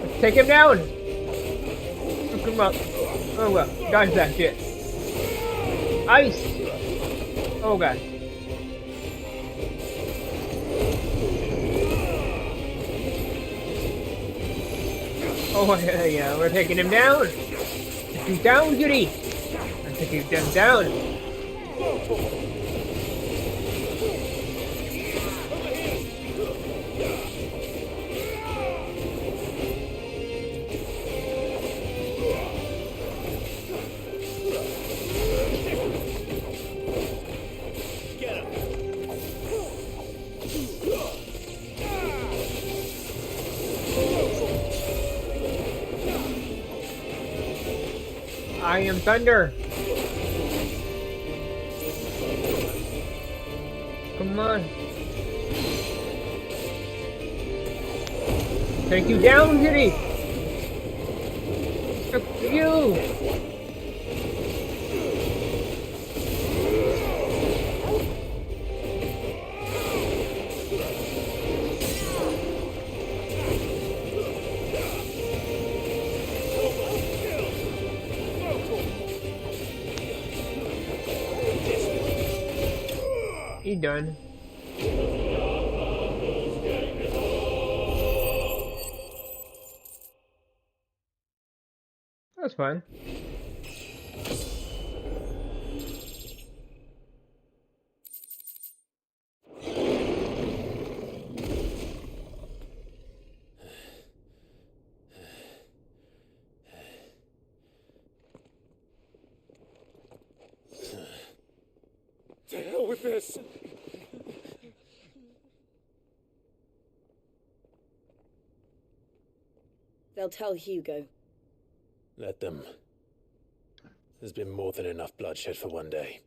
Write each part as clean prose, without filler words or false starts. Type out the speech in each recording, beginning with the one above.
Let's take him down! Look him up. Oh well, dodge that shit. Ice! Oh god. Oh yeah, we're taking him down! Take him down, Judy! I'm taking him down! I am thunder. Come on. Take you down, Kitty. Fuck you. He done. That's fun. To hell with this! They'll tell Hugo. Let them. There's been more than enough bloodshed for one day.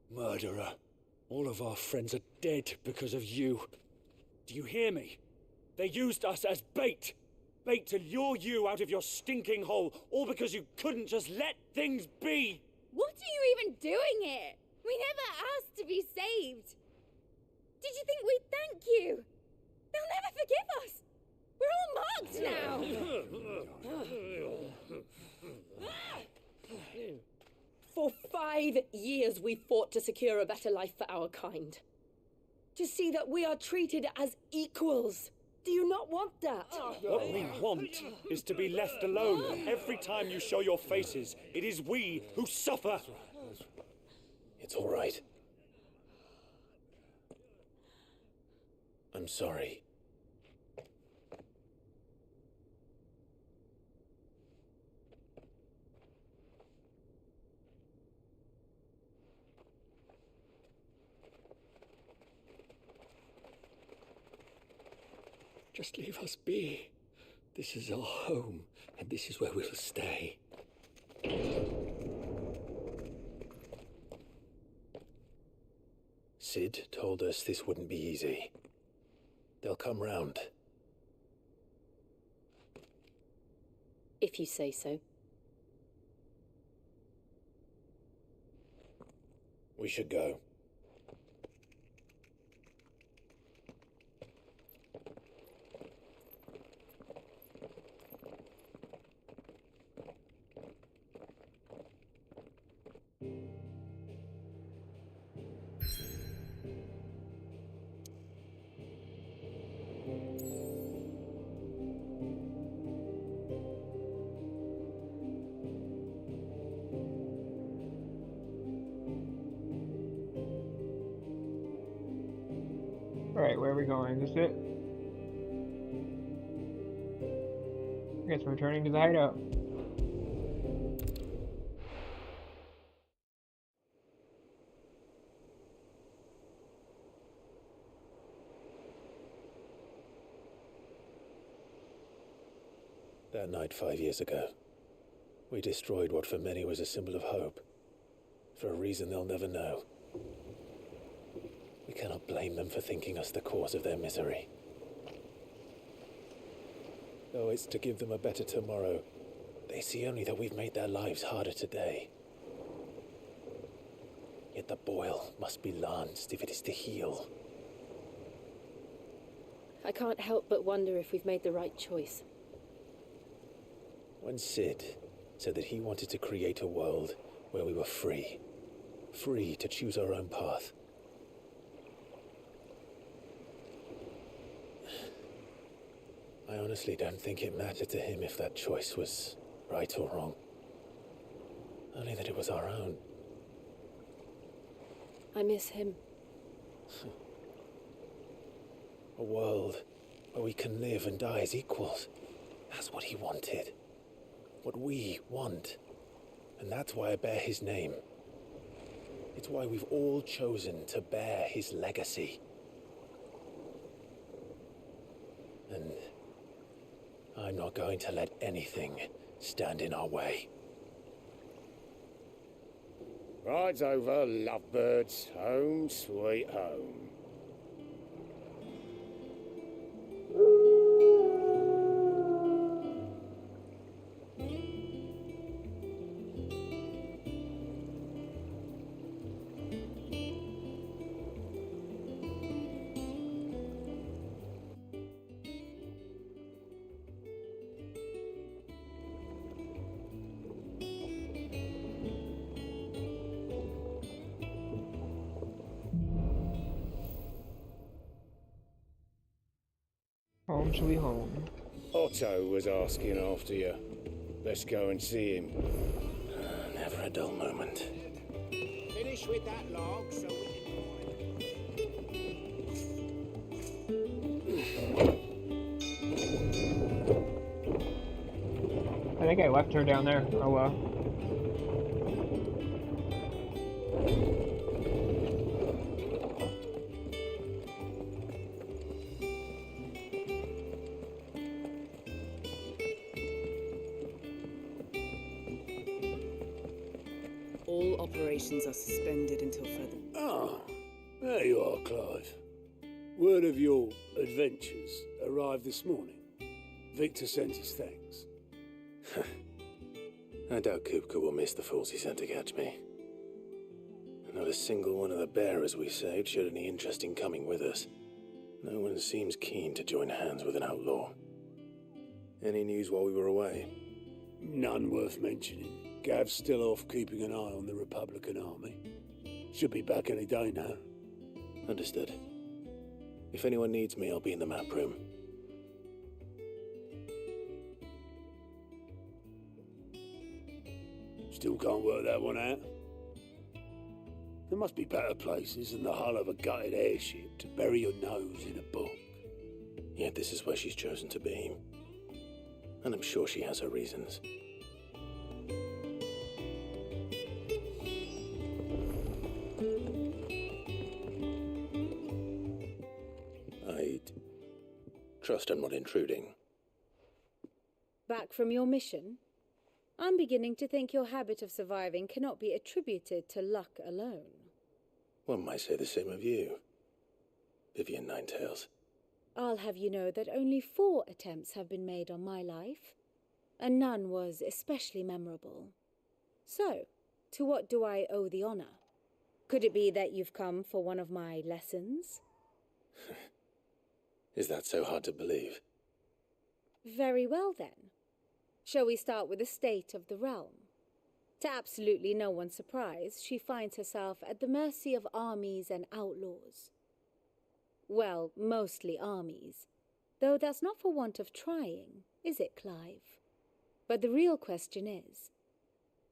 Murderer. All of our friends are dead because of you. Do you hear me? They used us as bait. Bait to lure you out of your stinking hole, all because you couldn't just let things be. What are you even doing here? We never asked to be saved. Did you think we'd thank you? They'll never forgive us. We're all marked now. For 5 years we fought to secure a better life for our kind. To see that we are treated as equals. Do you not want that? What we want is to be left alone. Every time you show your faces, it is we who suffer. It's all right. I'm sorry. Just leave us be. This is our home, and this is where we'll stay. Sid told us this wouldn't be easy. They'll come round. If you say so. We should go. Alright, where are we going? Is this it? I guess we're returning to the hideout. That night 5 years ago, We destroyed what for many was a symbol of hope, for a reason they'll never know. We cannot blame them for thinking us the cause of their misery. Though it's to give them a better tomorrow, they see only that we've made their lives harder today. Yet the boil must be lanced if it is to heal. I can't help but wonder if we've made the right choice. When Sid said that he wanted to create a world where we were free to choose our own path, I honestly don't think it mattered to him if that choice was right or wrong. Only that it was our own. I miss him. A world where we can live and die as equals. That's what he wanted. What we want. And that's why I bear his name. It's why we've all chosen to bear his legacy. And I'm not going to let anything stand in our way. Rides over, lovebirds, home sweet home. Home sweet home. Otto was asking after you. Let's go and see him. Never a dull moment. Finish with that log so we I think I left her down there. Oh well. All operations are suspended until further. Ah, there you are, Clive. Word of your adventures arrived this morning. Victor sent his thanks. I doubt Kupka will miss the fools he sent to catch me. Not a single one of the bearers we saved showed any interest in coming with us. No one seems keen to join hands with an outlaw. Any news while we were away? None worth mentioning. Gav's still off keeping an eye on the Republican army. Should be back any day now. Understood. If anyone needs me, I'll be in the map room. Still can't work that one out. There must be better places than the hull of a gutted airship to bury your nose in a book. Yet this is where she's chosen to be. And I'm sure she has her reasons. I'd trust I'm not intruding. Back from your mission? I'm beginning to think your habit of surviving cannot be attributed to luck alone. One might say the same of you, Vivian Ninetails. I'll have you know that only 4 attempts have been made on my life, and none was especially memorable. So, to what do I owe the honor? Could it be that you've come for one of my lessons? Is that so hard to believe? Very well then. Shall we start with the state of the realm? To absolutely no one's surprise, she finds herself at the mercy of armies and outlaws. Well, mostly armies. Though that's not for want of trying, is it, Clive? But the real question is,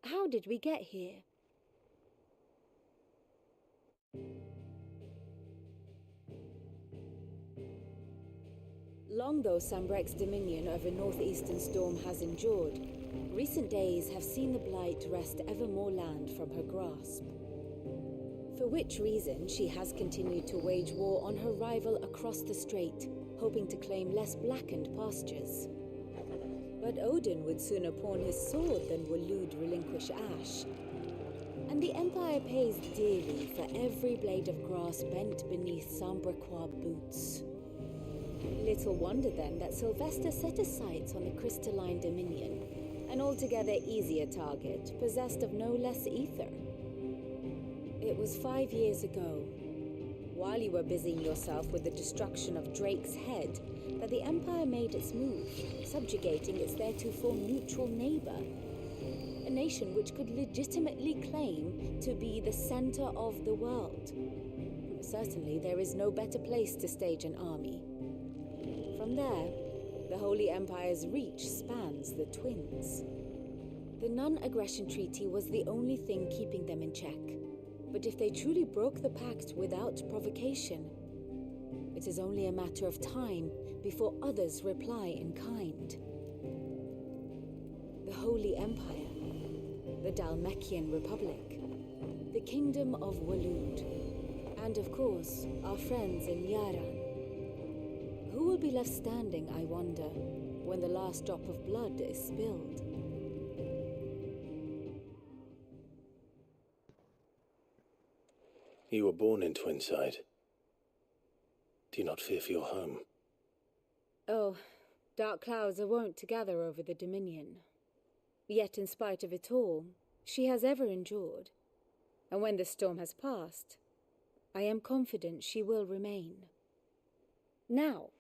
how did we get here? Long though Sambrek's dominion over northeastern Storm has endured, recent days have seen the Blight wrest ever more land from her grasp. For which reason she has continued to wage war on her rival across the strait, hoping to claim less blackened pastures. But Odin would sooner pawn his sword than Waloed relinquish Ash. And the Empire pays dearly for every blade of grass bent beneath Sambraquois boots. Little wonder then that Sylvester set his sights on the crystalline Dominion, an altogether easier target, possessed of no less ether. It was 5 years ago, while you were busying yourself with the destruction of Drake's head, that the Empire made its move, subjugating its theretofore neutral neighbor. A nation which could legitimately claim to be the center of the world. Certainly, there is no better place to stage an army. From there, the Holy Empire's reach spans the Twins. The non-aggression treaty was the only thing keeping them in check. But if they truly broke the pact without provocation, it is only a matter of time before others reply in kind. The Holy Empire, the Dhalmekian Republic, the Kingdom of Waloed, and of course, our friends in Yaran. Who will be left standing, I wonder, when the last drop of blood is spilled? You were born in Twinside. Do you not fear for your home? Oh, dark clouds are wont to gather over the Dominion. Yet in spite of it all, she has ever endured. And when the storm has passed, I am confident she will remain. Now,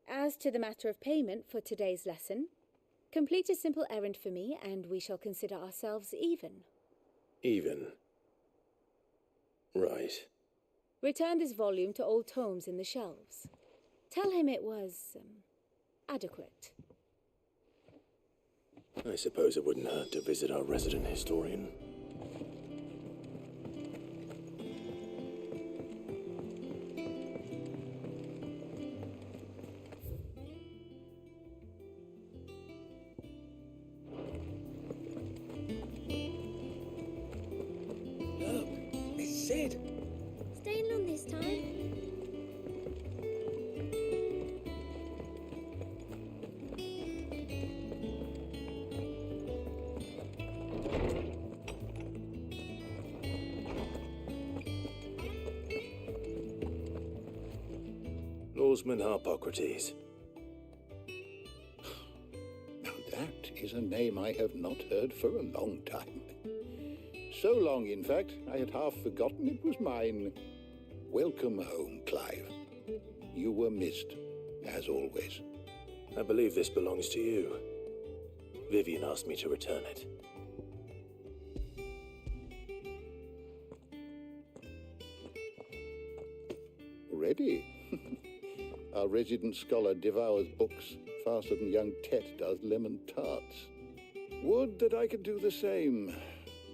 as to the matter of payment for today's lesson, complete a simple errand for me and we shall consider ourselves even. Even? Right. Return this volume to old tomes in the shelves. Tell him it was, adequate. I suppose it wouldn't hurt to visit our resident historian. Look, it's Sid. Staying long this time? Lawsman Harpocrates. Now that is a name I have not heard for a long time. So long, in fact, I had half forgotten it was mine. Welcome home, Clive. You were missed, as always. I believe this belongs to you. Vivian asked me to return it. Ready? Our resident scholar devours books faster than young Tet does lemon tarts. Would that I could do the same.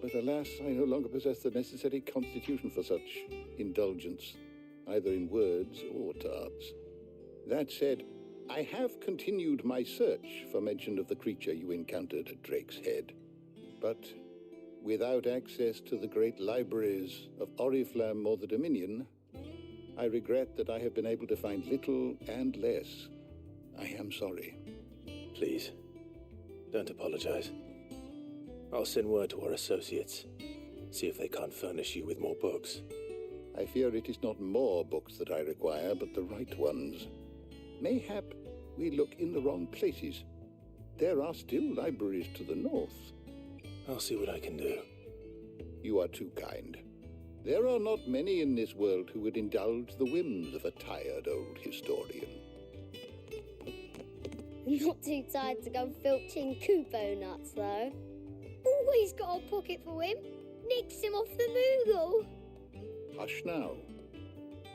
But alas, I no longer possess the necessary constitution for such indulgence, either in words or tarts. That said, I have continued my search for mention of the creature you encountered at Drake's Head. But without access to the great libraries of Oriflamme or the Dominion, I regret that I have been able to find little and less. I am sorry. Please, don't apologize. I'll send word to our associates. See if they can't furnish you with more books. I fear it is not more books that I require, but the right ones. Mayhap we look in the wrong places. There are still libraries to the north. I'll see what I can do. You are too kind. There are not many in this world who would indulge the whims of a tired old historian. Not too tired to go filching Kupo nuts, though. Always got a pocket for him. Nicks him off the Moogle. Hush now.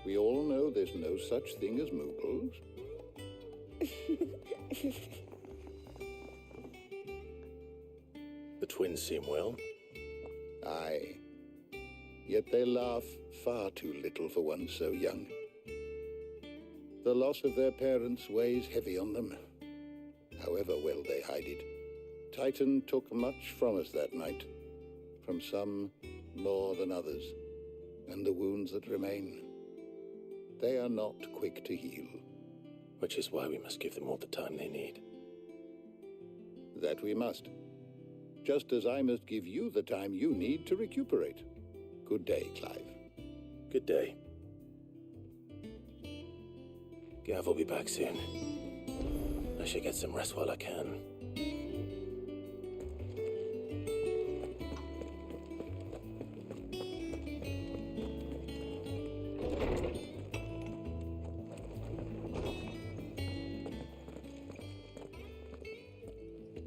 We all know there's no such thing as Moogles. The twins seem well. Aye. Yet they laugh far too little for one so young. The loss of their parents weighs heavy on them, however well they hide it. Titan took much from us that night, from some more than others, and the wounds that remain, they are not quick to heal. Which is why we must give them all the time they need. That we must. Just as I must give you the time you need to recuperate. Good day, Clive. Good day. Gav will be back soon. I should get some rest while I can.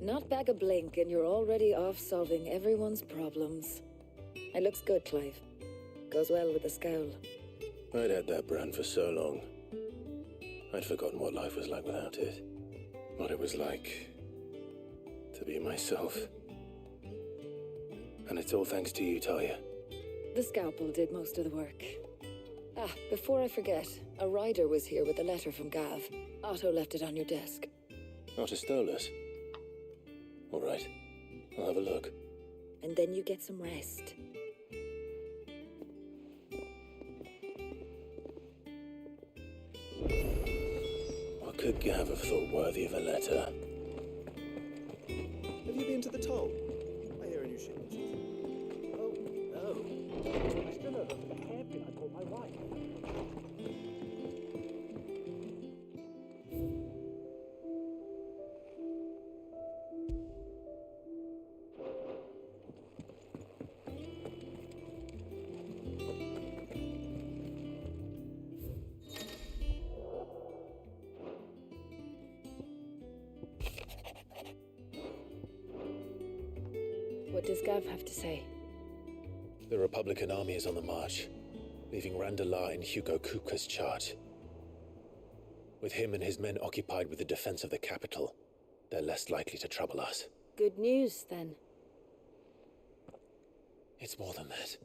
Not back a blink and you're already off solving everyone's problems. It looks good, Clive. Goes well with the scowl. I'd had that brand for so long. I'd forgotten what life was like without it. What it was like to be myself. And it's all thanks to you, Talia. The scalpel did most of the work. Ah, before I forget, a rider was here with a letter from Gav. Otto left it on your desk. Not a stolus. All right, I'll have a look. And then you get some rest. What could Gav have thought worthy of a letter? Have you been to the toll? I hear a new shipment. Oh, no. I still don't know for the hairpin I bought my wife. What does Gav have to say? The Republican army is on the march, leaving Randalar in Hugo Kuka's charge. With him and his men occupied with the defense of the capital, they're less likely to trouble us. Good news, then. It's more than that.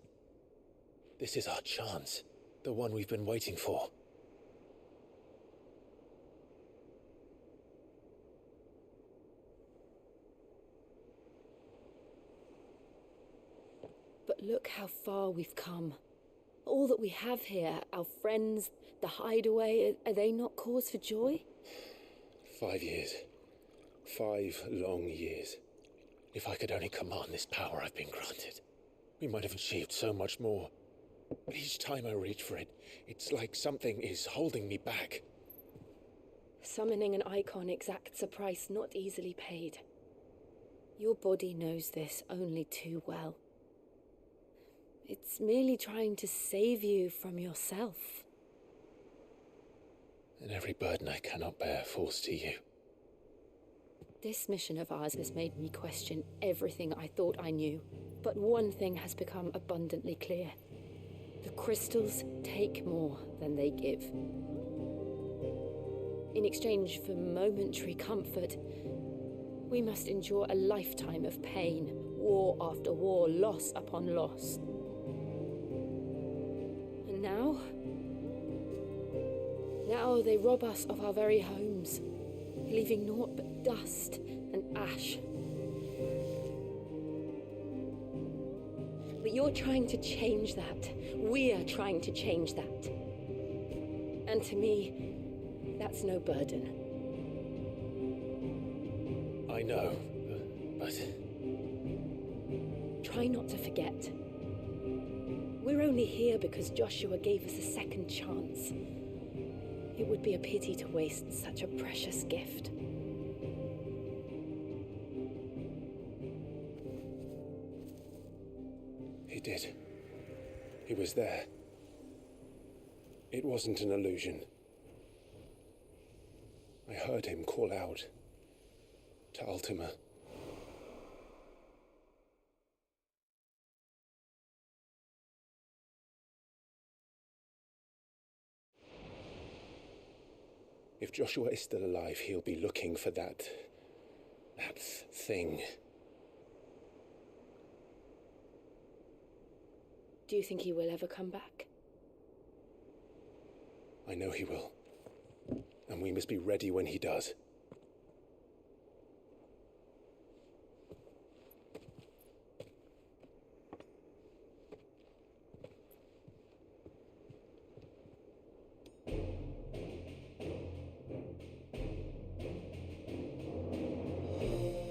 This is our chance, the one we've been waiting for. But look how far we've come. All that we have here, our friends, the hideaway, are they not cause for joy? 5 years. 5 long years. If I could only command this power I've been granted, we might have achieved so much more. But each time I reach for it, it's like something is holding me back. Summoning an icon exacts a price not easily paid. Your body knows this only too well. It's merely trying to save you from yourself. And every burden I cannot bear falls to you. This mission of ours has made me question everything I thought I knew. But one thing has become abundantly clear. The crystals take more than they give. In exchange for momentary comfort, we must endure a lifetime of pain, war after war, loss upon loss. And now they rob us of our very homes, leaving naught but dust and ash. But you're trying to change that. We're trying to change that. And to me, that's no burden. I know, but... Try not to forget. We're only here because Joshua gave us a second chance. It would be a pity to waste such a precious gift. He did. He was there. It wasn't an illusion. I heard him call out to Ultima. If Joshua is still alive, he'll be looking for that thing. Do you think he will ever come back? I know he will. And we must be ready when he does.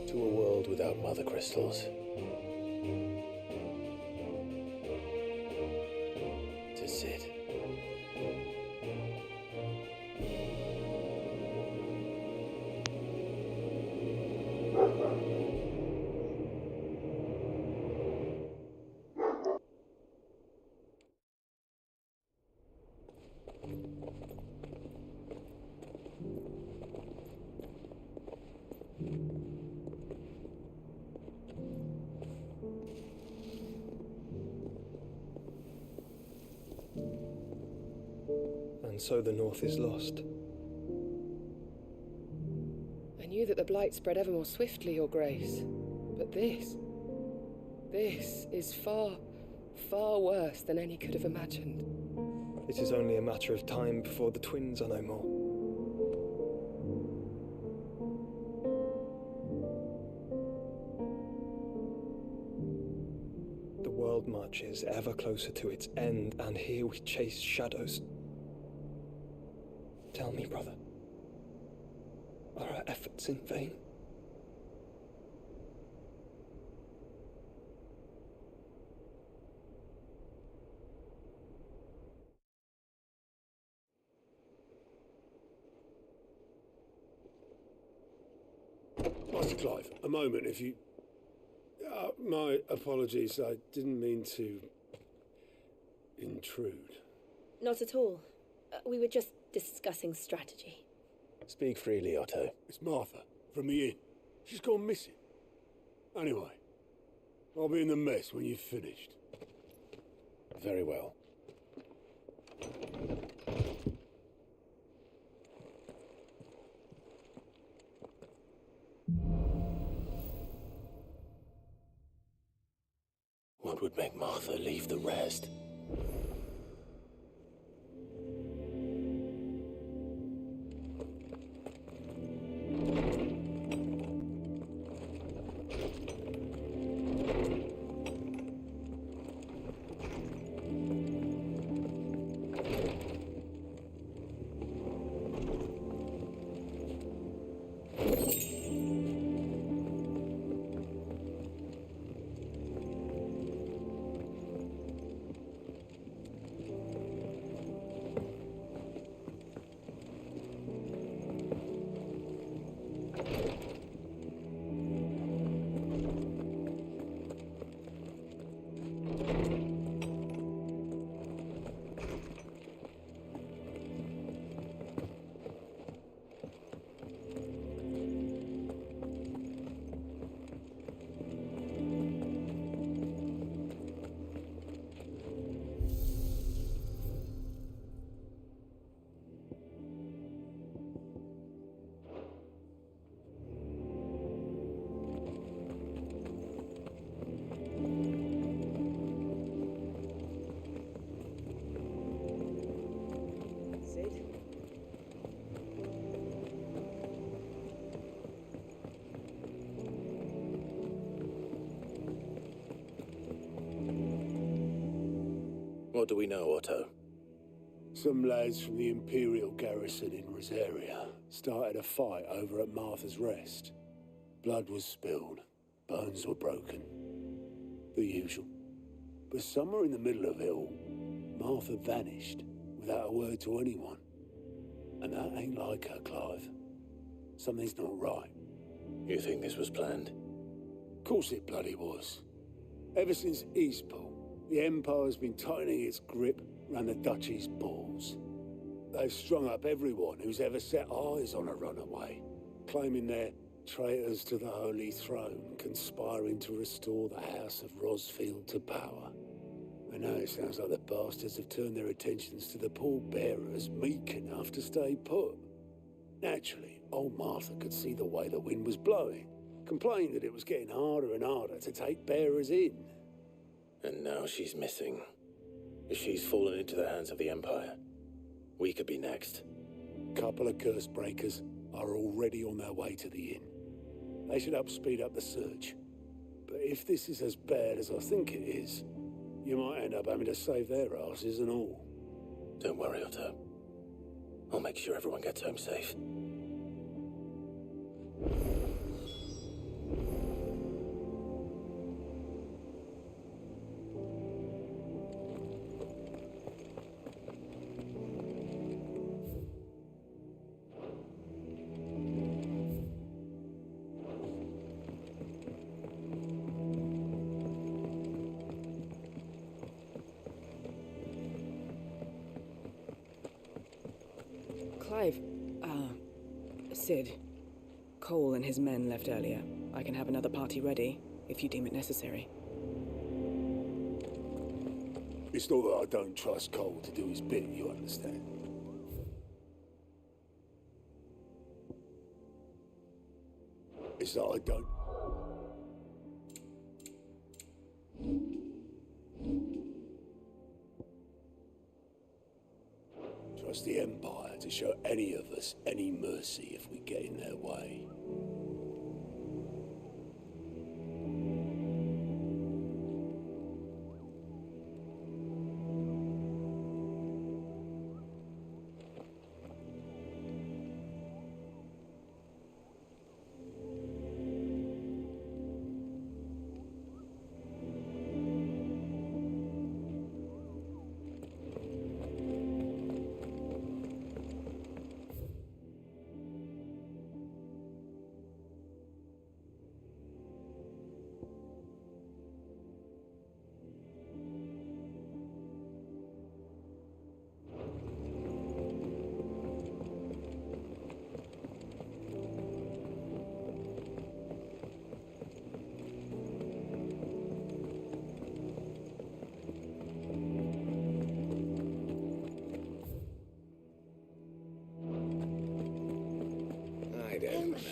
To about mother crystals. To Sid. And so the North is lost. I knew that the Blight spread ever more swiftly, Your Grace. But this is far, far worse than any could have imagined. It is only a matter of time before the twins are no more. The world marches ever closer to its end, and here we chase shadows. Tell me, brother, are our efforts in vain? Master Clive, a moment, if you... my apologies, I didn't mean to... intrude. Not at all. We were just discussing strategy. Speak freely, Otto. It's Martha, from the inn. She's gone missing. Anyway, I'll be in the mess when you've finished. Very well. What would make Martha leave the rest? What do we know, Otto? Some lads from the Imperial garrison in Rosaria started a fight over at Martha's Rest. Blood was spilled, bones were broken. The usual. But somewhere in the middle of it all, Martha vanished without a word to anyone. And that ain't like her, Clive. Something's not right. You think this was planned? Of course it bloody was. Ever since Eastpool, the Empire's been tightening its grip round the Duchy's balls. They've strung up everyone who's ever set eyes on a runaway, claiming they're traitors to the Holy Throne, conspiring to restore the House of Rosfield to power. And now it sounds like the bastards have turned their attentions to the pallbearers meek enough to stay put. Naturally, old Martha could see the way the wind was blowing, complained that it was getting harder and harder to take bearers in. And now she's missing. If she's fallen into the hands of the Empire, we could be next. Couple of curse breakers are already on their way to the inn. They should help speed up the search. But if this is as bad as I think it is, you might end up having to save their asses and all. Don't worry, Otto. I'll make sure everyone gets home safe. Clive, Sid. Cole and his men left earlier. I can have another party ready, if you deem it necessary. It's not that I don't trust Cole to do his bit, you understand? It's that I don't... trust the Empire to show any of us any mercy if we get in their way.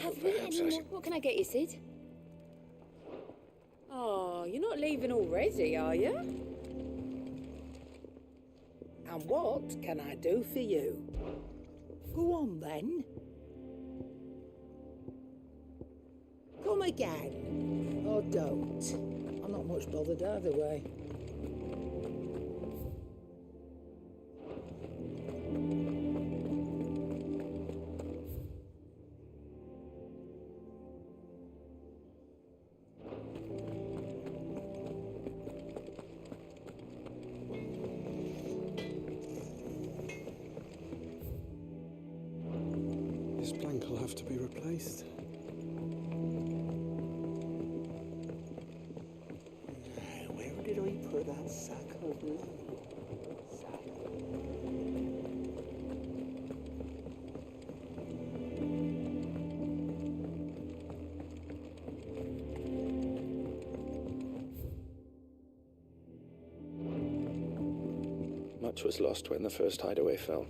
Have we any more? What can I get you, Sid? Oh, you're not leaving already, are you? And what can I do for you? Go on, then. Come again. Or don't. I'm not much bothered either way. This plank will have to be replaced. Where did I put that sack of lead? Much was lost when the first hideaway fell.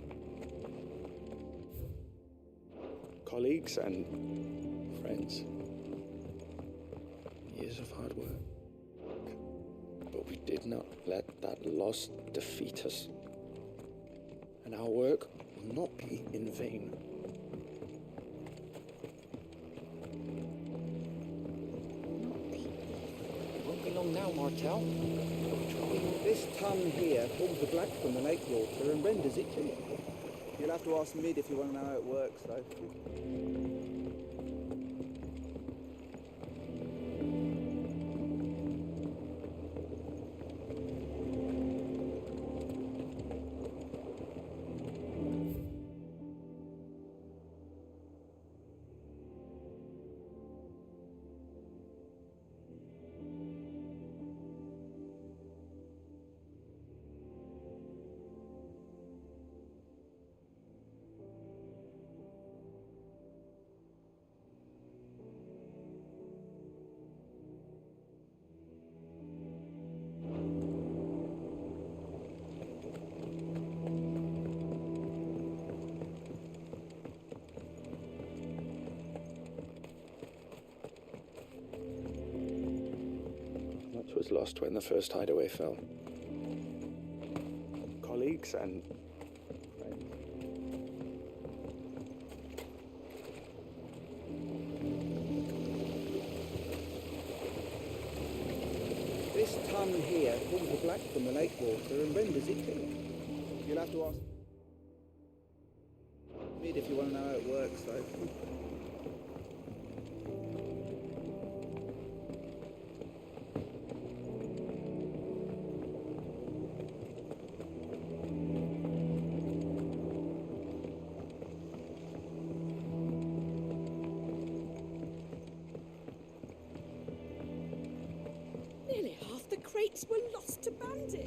Colleagues and friends. Years of hard work. But we did not let that loss defeat us. And our work will not be in vain. Won't be long now, Martel. This ton here pulls the black from the lake water and renders it clear. You'll have to ask Mid if you want to know how it works, though. Much was lost when the first hideaway fell. Colleagues and friends. This ton here pulls the black from the lake water and renders it clear. You'll have to ask Mid if you want to know how it works, though. Nearly half the crates were lost to bandits.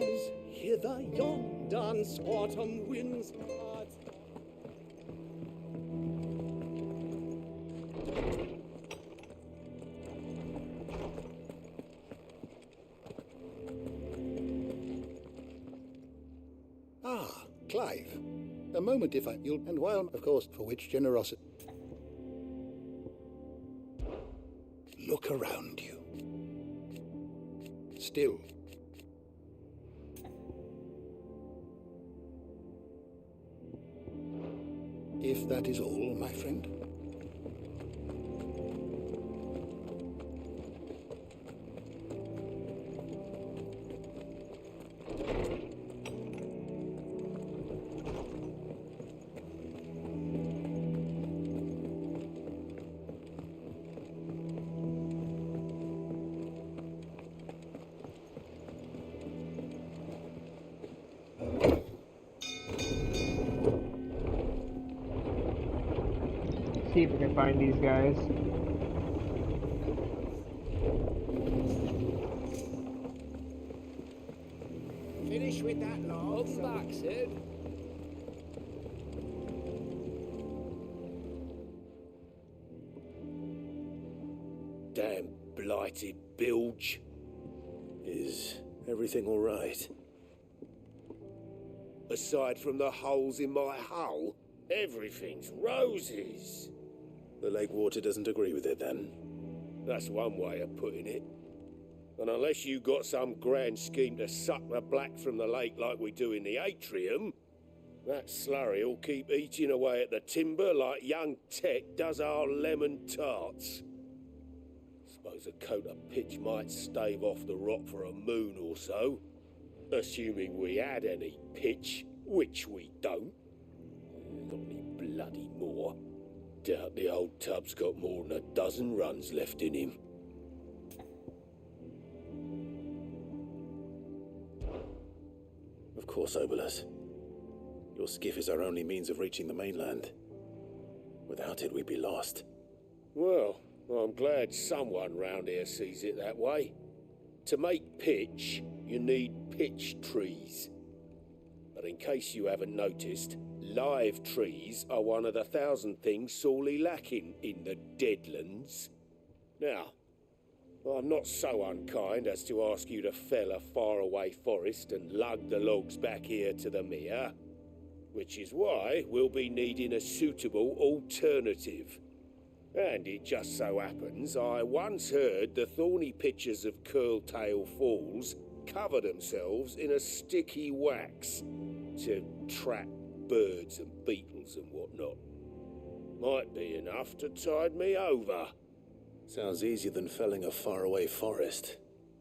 as hither yon dance autumn winds are. Ah, Clive. A moment, if you'll, and while, of course, for which generosity. Look around you. Still. If that is all, my friend. See if we can find these guys. Finish with that log. Welcome back, Sid. Damn blighted bilge. Is everything all right? Aside from the holes in my hull, everything's roses. The lake water doesn't agree with it, then? That's one way of putting it. And unless you got some grand scheme to suck the black from the lake like we do in the atrium, that slurry'll keep eating away at the timber like young Tech does our lemon tarts. Suppose a coat of pitch might stave off the rot for a moon or so, assuming we had any pitch, which we don't. Not any bloody more. Doubt the old tub's got more than a dozen runs left in him. Of course, Obolus. Your skiff is our only means of reaching the mainland. Without it, we'd be lost. Well, I'm glad someone round here sees it that way. To make pitch, you need pitch trees. But in case you haven't noticed, live trees are one of the 1,000 things sorely lacking in the Deadlands. Now, I'm not so unkind as to ask you to fell a faraway forest and lug the logs back here to the mere, which is why we'll be needing a suitable alternative. And it just so happens I once heard the thorny pitchers of Curltail Falls cover themselves in a sticky wax to trap birds and beetles and whatnot. Might be enough to tide me over. Sounds easier than felling a faraway forest.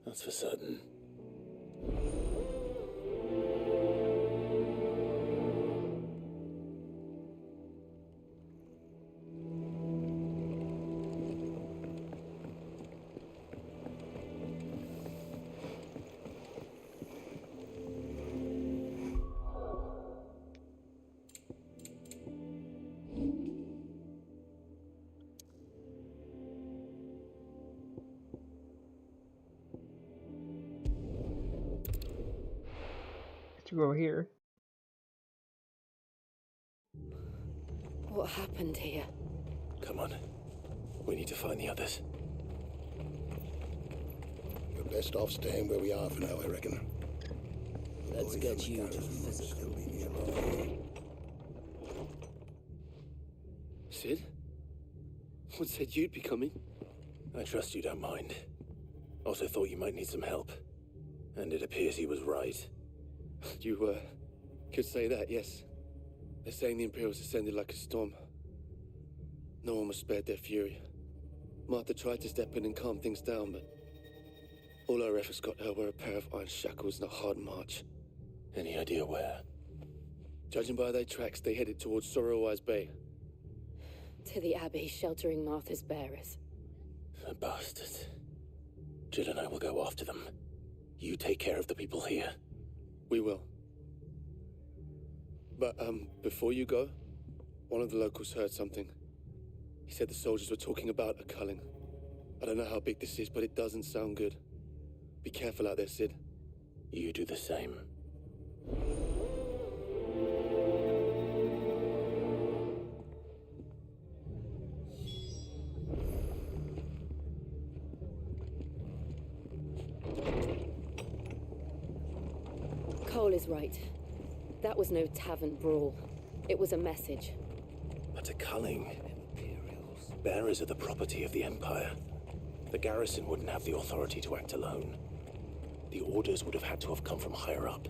That's for certain. To go here. What happened here? Come on. We need to find the others. You're best off staying where we are for now, I reckon. Let's get you to the physical. Sid? What said you'd be coming? I trust you don't mind. Also thought you might need some help. And it appears he was right. You, could say that, yes. They're saying the Imperials ascended like a storm. No one was spared their fury. Martha tried to step in and calm things down, but all our efforts got her were a pair of iron shackles and a hard march. Any idea where? Judging by their tracks, they headed towards Sorrowwise Bay. To the Abbey, sheltering Martha's bearers. The bastards. Jill and I will go after them. You take care of the people here. We will. But, before you go, one of the locals heard something. He said the soldiers were talking about a culling. I don't know how big this is, but it doesn't sound good. Be careful out there, Sid. You do the same. Cole is right. That was no tavern brawl. It was a message. But a culling. Bearers are the property of the Empire. The garrison wouldn't have the authority to act alone. The orders would have had to have come from higher up.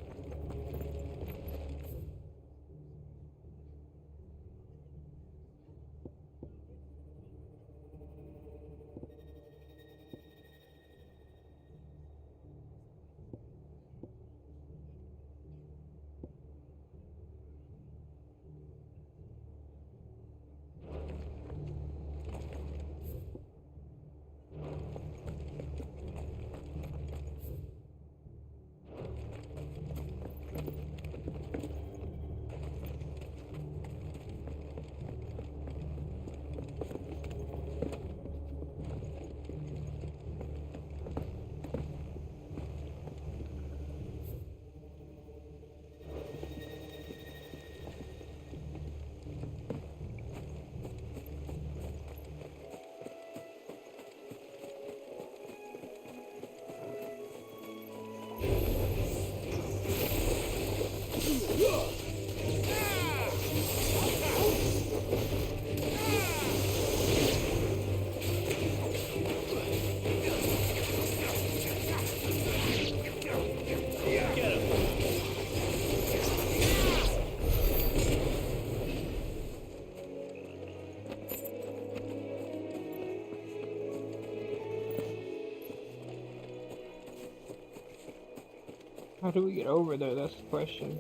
How do we get over there? That's the question.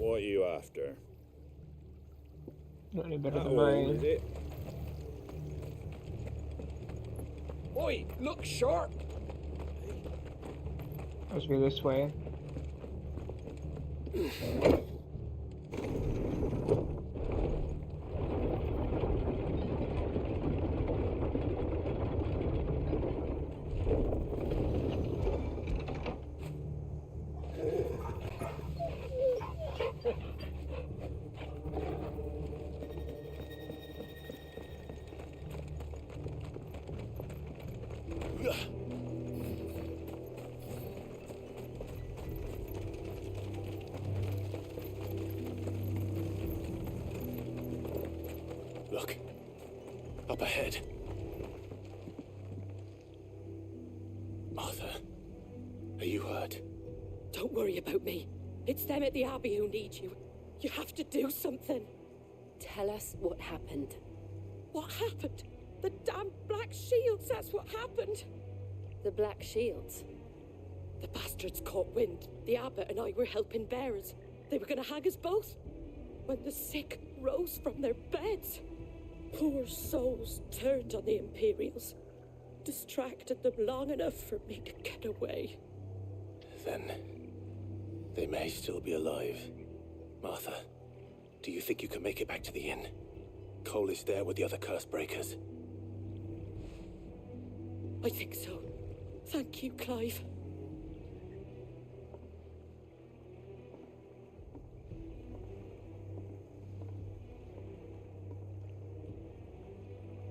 What are you after? Not any better How than old mine. is it? Oi, look sharp! Must be this way. Look. Up ahead. Martha, are you hurt? Don't worry about me. It's them at the Abbey who need you. You have to do something. Tell us what happened. What happened? The damn Black Shields, that's what happened. The Black Shields? The bastards caught wind. The abbot and I were helping bearers. They were gonna hang us both. When the sick rose from their beds, poor souls turned on the Imperials. Distracted them long enough for me to get away. Then they may still be alive. Martha, do you think you can make it back to the inn? Cole is there with the other curse breakers. I think so. Thank you, Clive.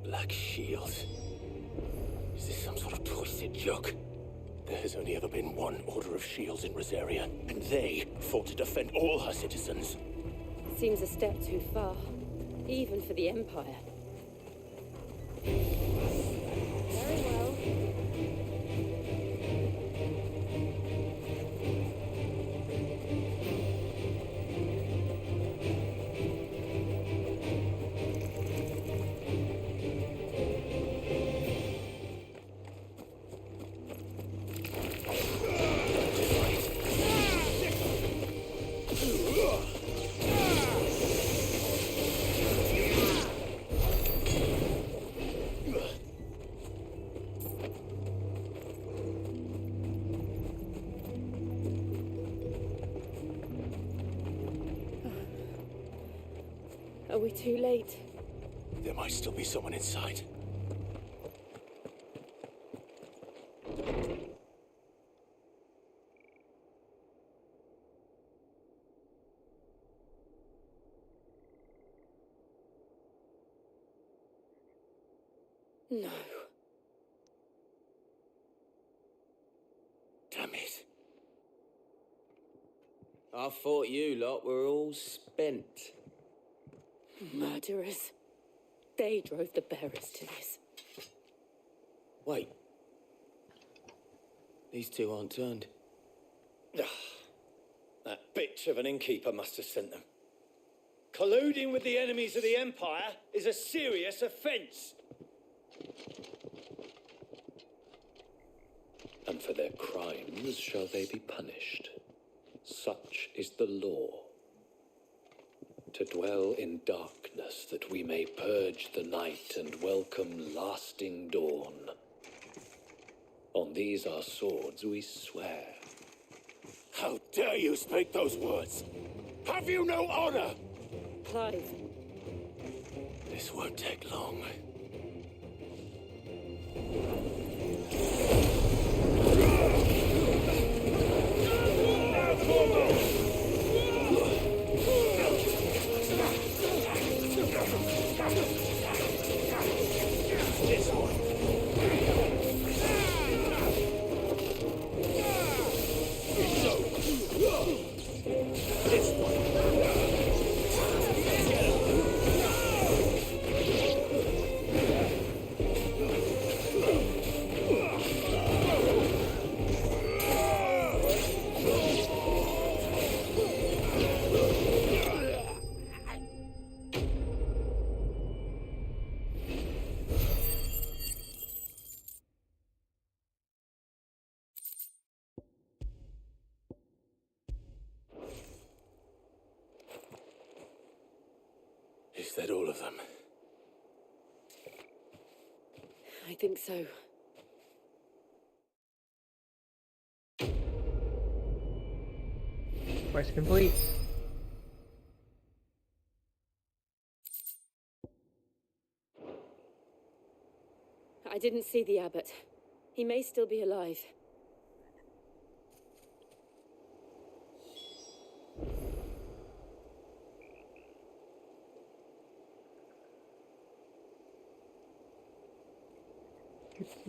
Black Shields? Is this some sort of twisted joke? There has only ever been one Order of Shields in Rosaria, and they fought to defend all her citizens. Seems a step too far, even for the Empire. Very well. Are we too late? There might still be someone inside. No. Damn it. I thought you lot were all spent. Murderers. They drove the bearers to this. Wait. These two aren't turned. That bitch of an innkeeper must have sent them. Colluding with the enemies of the Empire is a serious offence. And for their crimes shall they be punished. Such is the law. To dwell in darkness that we may purge the night and welcome lasting dawn. On these our swords we swear. How dare you speak those words? Have you no honor? Clive. This won't take long. This one. This one. Is that all of them? I think so. Quest complete. I didn't see the abbot. He may still be alive.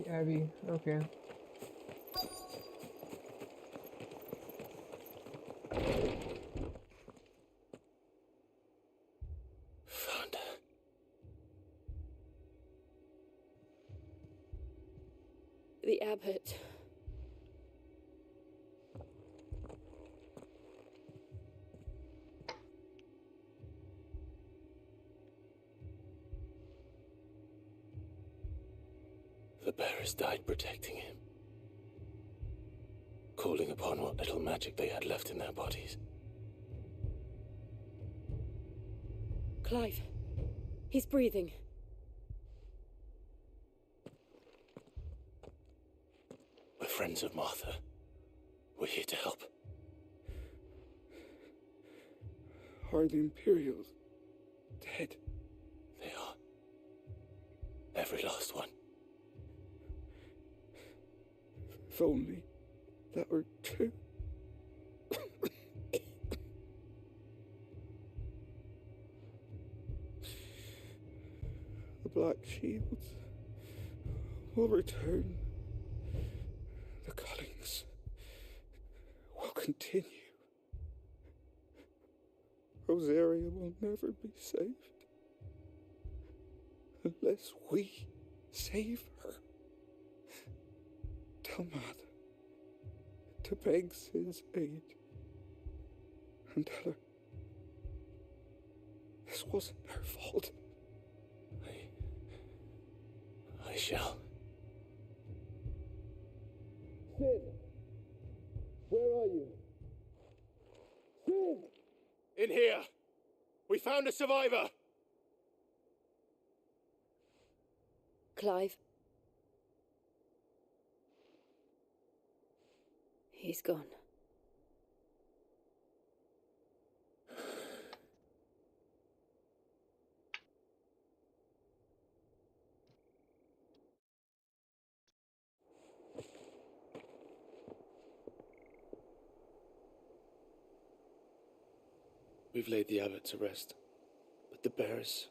Abby, okay. Found her. The abbot. The bearers died protecting him. Calling upon what little magic they had left in their bodies. Clive. He's breathing. We're friends of Martha. We're here to help. Are the Imperials dead? They are. Every last one. If only that were true. The Black Shields will return. The cuttings will continue. Rosaria will never be saved unless we save her. Tell Mother to beg Sid's aid and tell her this wasn't her fault. I shall. Sid! Where are you? Sid! In here! We found a survivor! Clive. He's gone. We've laid the abbot to rest. But the bearers,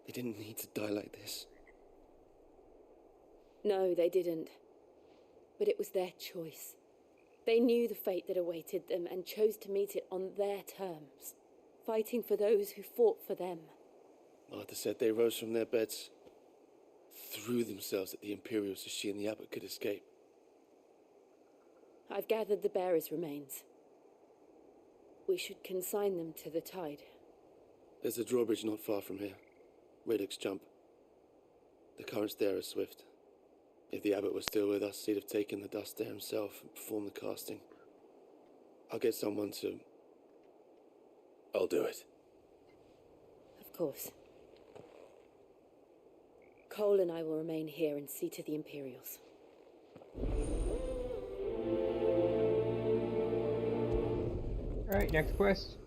they didn't need to die like this. No, they didn't. But it was their choice. They knew the fate that awaited them and chose to meet it on their terms, fighting for those who fought for them. Martha said they rose from their beds, threw themselves at the Imperials so she and the abbot could escape. I've gathered the bearers' remains. We should consign them to the tide. There's a drawbridge not far from here. Radix Jump. The currents there are swift. If the abbot was still with us, he'd have taken the dust there himself and performed the casting. I'll get someone to... I'll do it. Of course. Cole and I will remain here and see to the Imperials. Alright, next quest.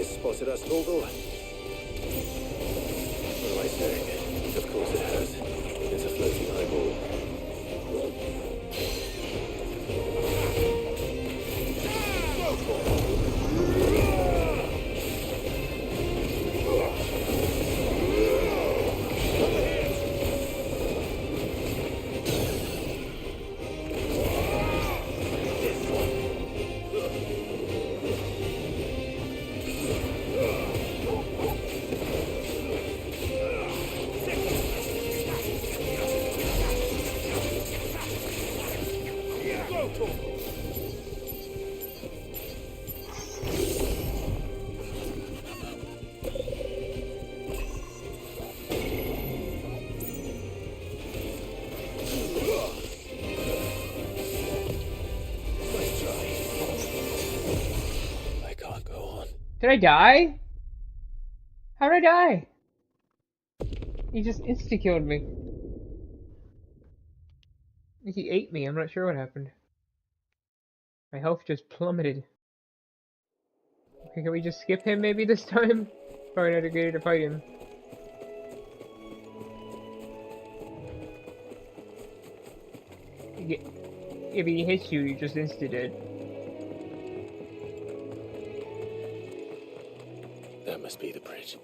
Spotted us, Torgal. What am I saying? Of course it has. It's a floating eyeball. Did I die? How did I die? He just insta-killed me. He ate me, I'm not sure what happened. My health just plummeted. Okay, can we just skip him maybe this time? Probably not a good idea to fight him. If he hits you, you're just insta-dead. That must be the bridge.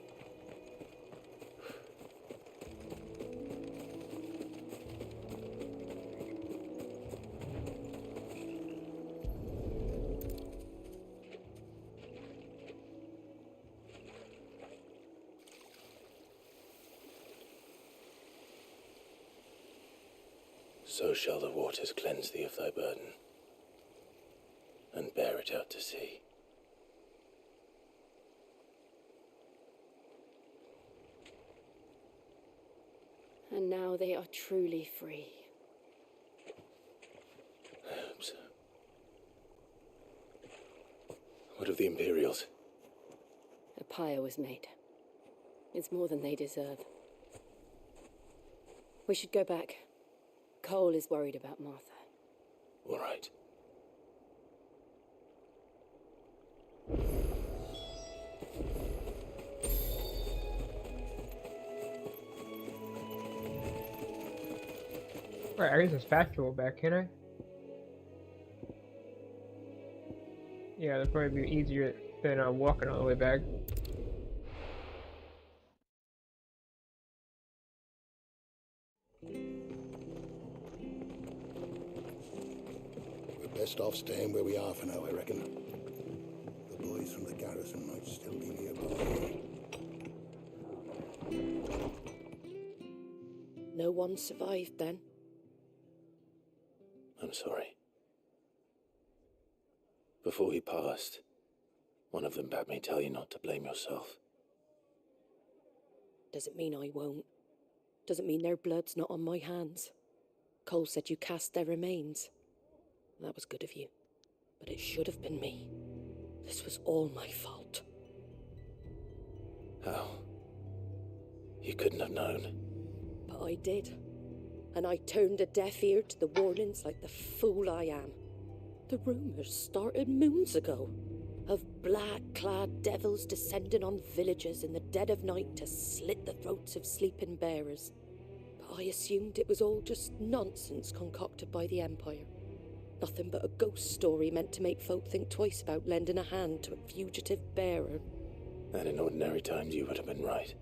So shall the waters cleanse thee of thy burden, and bear it out to sea. And now they are truly free. What of the Imperials? A pyre was made. It's more than they deserve. We should go back. Cole is worried about Martha. All right. Right, I can just fast travel back, can I? Yeah, that'd probably be easier than walking all the way back. We're best off staying where we are for now, I reckon. The boys from the garrison might still be nearby. No one survived then? I'm sorry. Before he passed, one of them bade me tell you not to blame yourself. Doesn't mean I won't. Doesn't mean their blood's not on my hands. Cole said you cast their remains. That was good of you. But it should have been me. This was all my fault. How? You couldn't have known. But I did. And I turned a deaf ear to the warnings like the fool I am. The rumours started moons ago. Of black-clad devils descending on villages in the dead of night to slit the throats of sleeping bearers. But I assumed it was all just nonsense concocted by the Empire. Nothing but a ghost story meant to make folk think twice about lending a hand to a fugitive bearer. And in ordinary times you would have been right.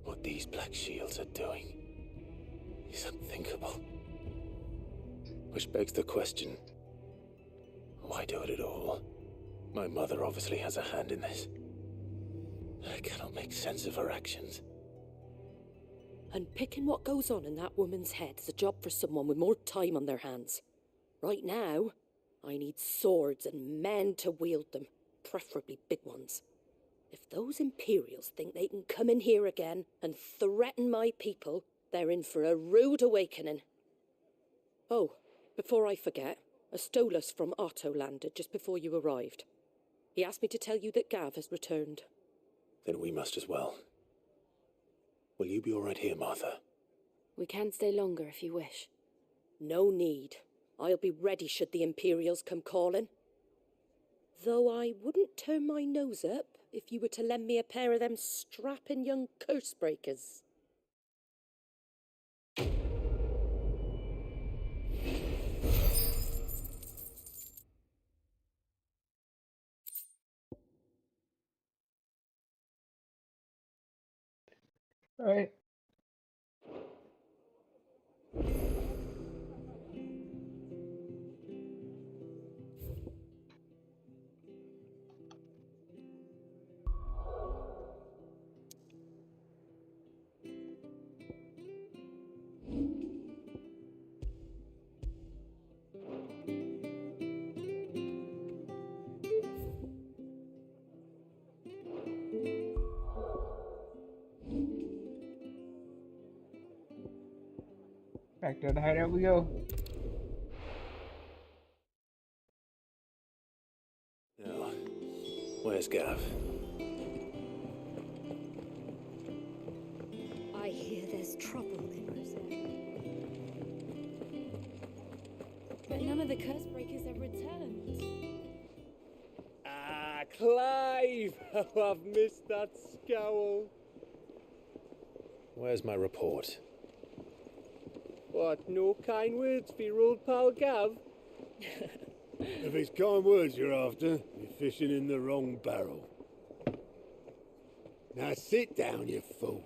What these Black Shields are doing is unthinkable. Which begs the question, why do it at all? My mother obviously has a hand in this. I cannot make sense of her actions. Unpicking what goes on in that woman's head is a job for someone with more time on their hands. Right now, I need swords and men to wield them, preferably big ones. If those Imperials think they can come in here again and threaten my people, they're in for a rude awakening. Oh, before I forget, a Stolas from Otto landed just before you arrived. He asked me to tell you that Gav has returned. Then we must as well. Will you be all right here, Martha? We can stay longer if you wish. No need. I'll be ready should the Imperials come calling. Though I wouldn't turn my nose up if you were to lend me a pair of them strapping young curse breakers. All right. Back to the hideout we go. Now, where's Gav? I hear there's trouble in Rosette. But none of the curse breakers have returned. Ah, Clive! Oh, I've missed that scowl. Where's my report? What, no kind words for your old pal Gav? If it's kind words you're after, you're fishing in the wrong barrel. Now sit down, you fool.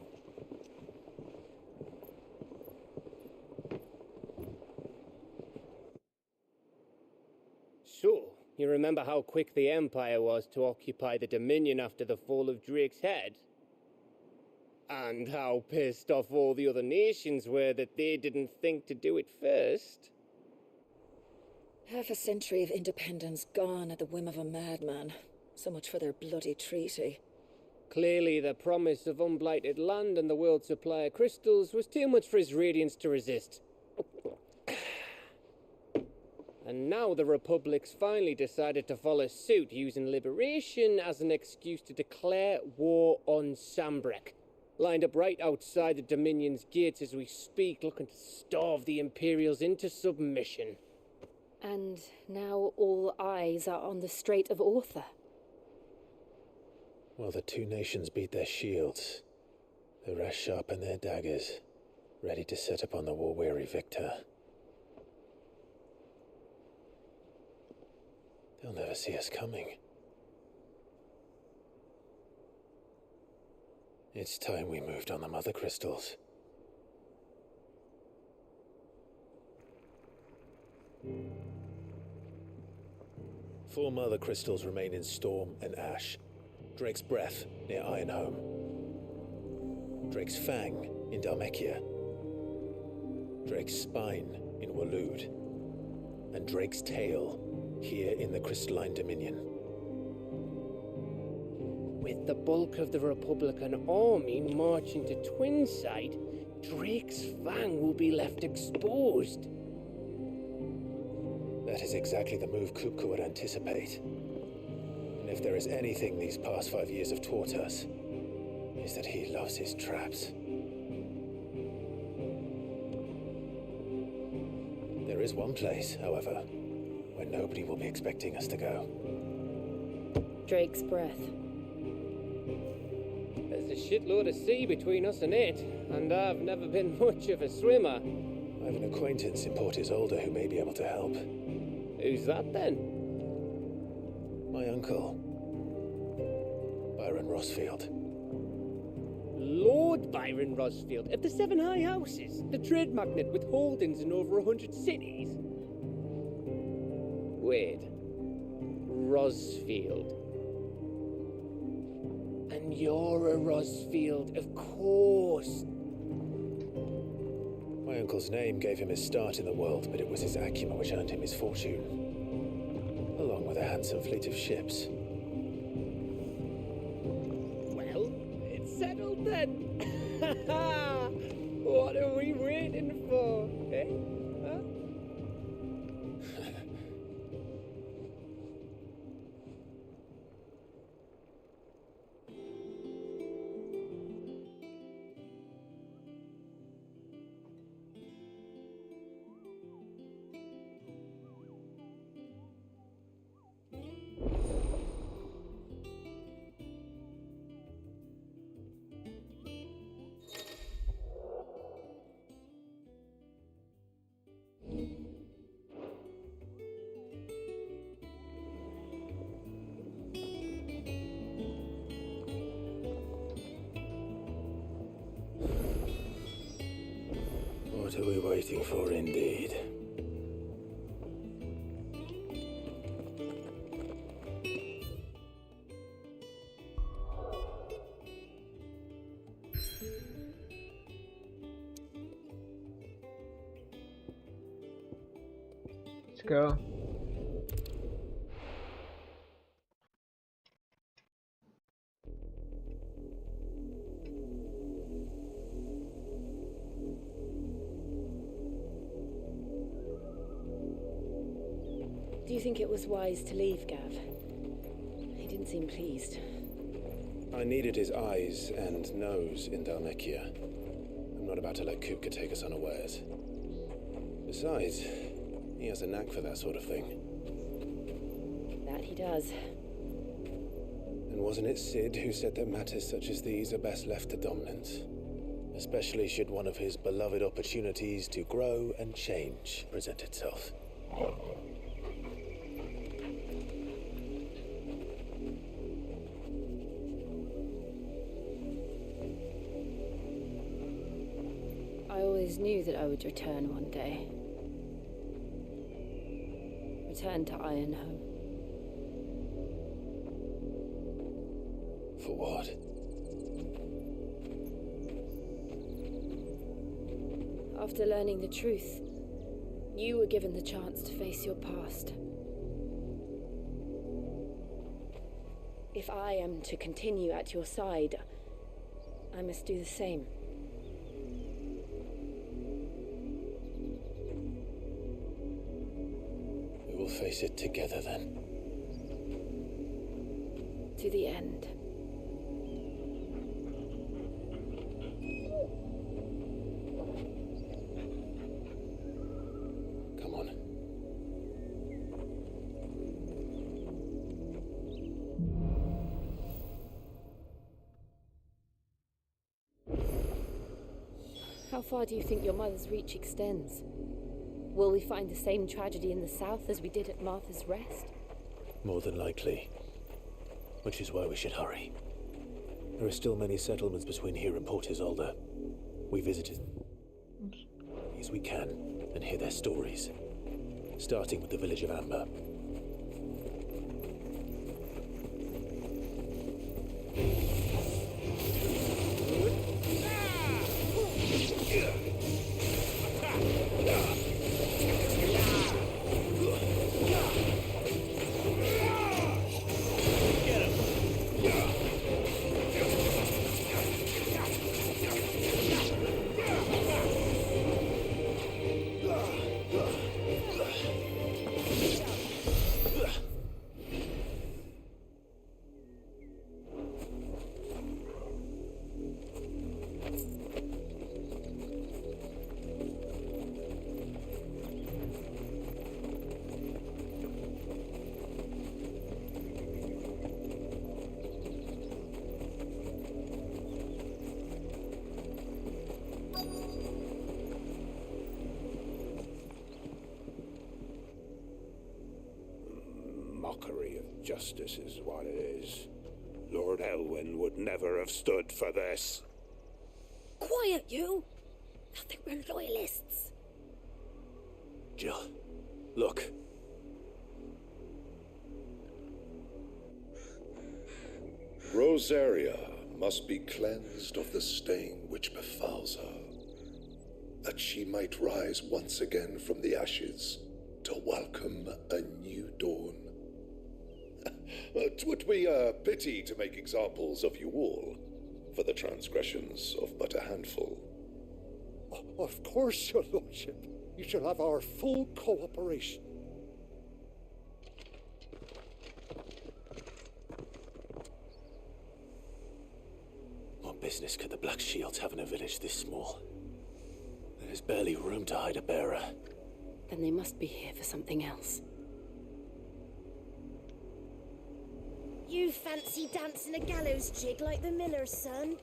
So, you remember how quick the Empire was to occupy the Dominion after the fall of Drake's head? And how pissed off all the other nations were that they didn't think to do it first? Half a century of independence gone at the whim of a madman. So much for their bloody treaty. Clearly, the promise of unblighted land and the world's supply of crystals was too much for his radiance to resist. And now the Republic's finally decided to follow suit, using liberation as an excuse to declare war on Sambrek. Lined up right outside the Dominion's gates as we speak, looking to starve the Imperials into submission. And now all eyes are on the Strait of Author. While the two nations beat their shields, the rest sharpen their daggers, ready to set upon the war-weary victor. They'll never see us coming. It's time we moved on the Mother Crystals. Four Mother Crystals remain in Storm and Ash. Drake's Breath near Ironhome. Drake's Fang in Dhalmekia. Drake's Spine in Waloed. And Drake's Tail here in the Crystalline Dominion. With the bulk of the Republican army marching to Twinside, Drake's Fang will be left exposed. That is exactly the move Kupka would anticipate. And if there is anything these past 5 years have taught us, is that he loves his traps. There is one place, however, where nobody will be expecting us to go. Drake's Breath. There's a shitload of sea between us and it, and I've never been much of a swimmer. I have an acquaintance in Port Isolde who may be able to help. Who's that then? My uncle, Byron Rosfield. Lord Byron Rosfield of the Seven High Houses, the trade magnate with holdings in over 100 cities. Wait, Rosfield. And you're a Rosfield, of course. My uncle's name gave him his start in the world, but it was his acumen which earned him his fortune, along with a handsome fleet of ships. Well, it's settled then. What are we waiting for, eh? Huh? What are we waiting for, indeed? Let's go. Do you think it was wise to leave, Gav? He didn't seem pleased. I needed his eyes and nose in Dhalmekia. I'm not about to let Kupka take us unawares. Besides, he has a knack for that sort of thing. That he does. And wasn't it Sid who said that matters such as these are best left to dominance? Especially should one of his beloved opportunities to grow and change present itself. I always knew that I would return one day. Return to Ironhome. For what? After learning the truth, you were given the chance to face your past. If I am to continue at your side, I must do the same. face it together then. To the end. Come on. How far do you think your mother's reach extends? Will we find the same tragedy in the south as we did at Martha's Rest? More than likely. Which is why we should hurry. There are still many settlements between here and Port Isolde. We visited as we can and hear their stories. Starting with the village of Amber. Mockery of justice is what it is. Lord Elwyn would never have stood for this. Quiet, you! I think we're loyalists. Jill, look. Rosaria must be cleansed of the stain which befouls her, that she might rise once again from the ashes to welcome a new dawn. 'Twould be a pity to make examples of you all, for the transgressions of but a handful. Of course, your lordship. You shall have our full cooperation. What business could the Black Shields have in a village this small? There's barely room to hide a bearer. Then they must be here for something else. You fancy dancing a gallows jig like the miller's son?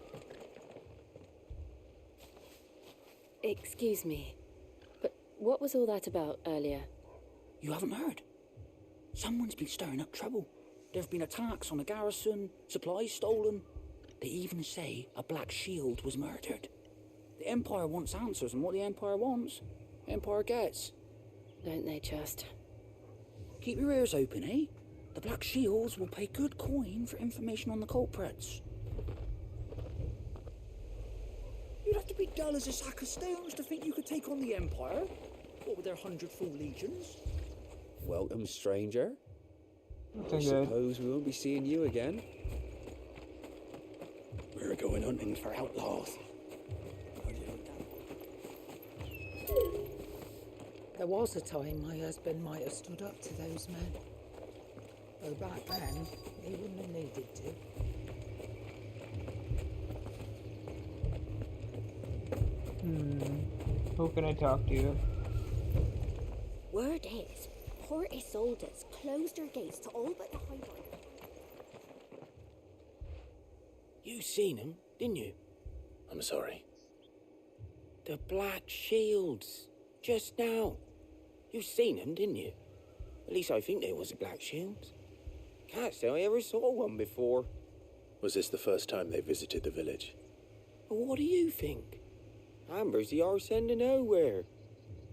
Excuse me, but what was all that about earlier? You haven't heard? Someone's been stirring up trouble. There've been attacks on the garrison, supplies stolen. They even say a Black Shield was murdered. The Empire wants answers, and what the Empire wants, the Empire gets. Don't they just? Keep your ears open, eh? The Black Shields will pay good coin for information on the culprits. You'd have to be dull as a sack of stones to think you could take on the Empire. What with their 100 full legions? Welcome, stranger. I good. suppose we won't be seeing you again. We're going hunting for outlaws. There was a time my husband might have stood up to those men. Though back then, he wouldn't have needed to. Who can I talk to? Word is, Port Isolde's closed their gates to all but the highway. You seen him, didn't you? I'm sorry. The Black Shields. Just now. You seen them, didn't you? At least I think there was a Black Shields. Can't say I ever saw one before. Was this the first time they visited the village? But what do you think? Amber's the arse end of nowhere.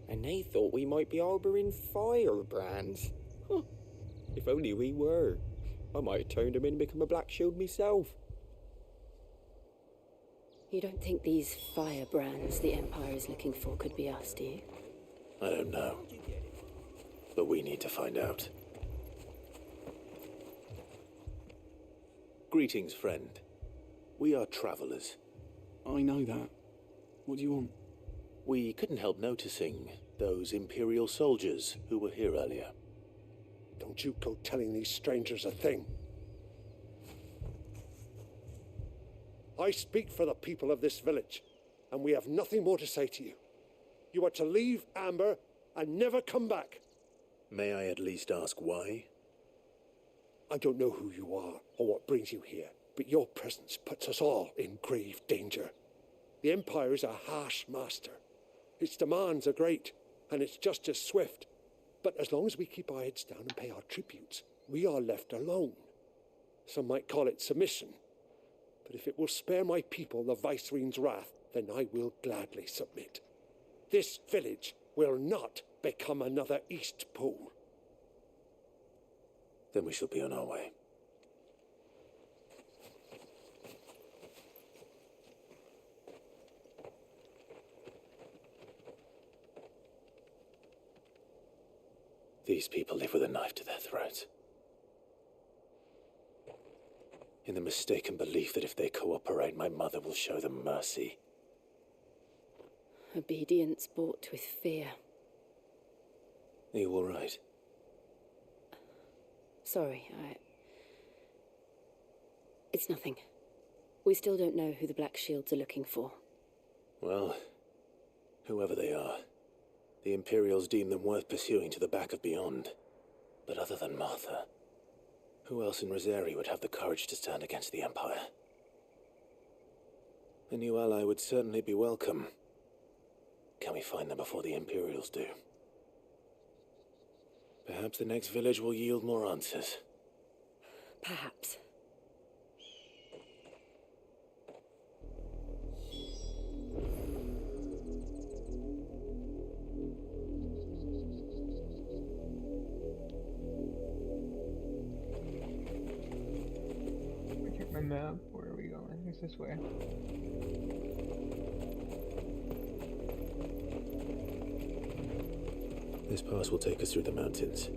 And they thought we might be harbouring firebrands. Huh. If only we were. I might have turned them in and become a Black Shield myself. You don't think these firebrands the Empire is looking for could be us, do you? I don't know. But we need to find out. Greetings, friend. We are travelers. I know that. What do you want? We couldn't help noticing those Imperial soldiers who were here earlier. Don't you go telling these strangers a thing. I speak for the people of this village, and we have nothing more to say to you. You are to leave Amber and never come back. May I at least ask why? I don't know who you are or what brings you here, but your presence puts us all in grave danger. The Empire is a harsh master. Its demands are great, and its justice swift. But as long as we keep our heads down and pay our tributes, we are left alone. Some might call it submission. But if it will spare my people the Viceroy's wrath, then I will gladly submit. This village will not become another Eastpool. Then we shall be on our way. These people live with a knife to their throats, in the mistaken belief that if they cooperate, my mother will show them mercy. Obedience bought with fear. Are you all right? Sorry, It's nothing. We still don't know who the Black Shields are looking for. Well, whoever they are, the Imperials deem them worth pursuing to the back of beyond. But other than Martha, who else in Rosari would have the courage to stand against the Empire? A new ally would certainly be welcome. Can we find them before the Imperials do? Perhaps the next village will yield more answers. Perhaps. Check my map. Where are we going? It's this way. This pass will take us through the mountains.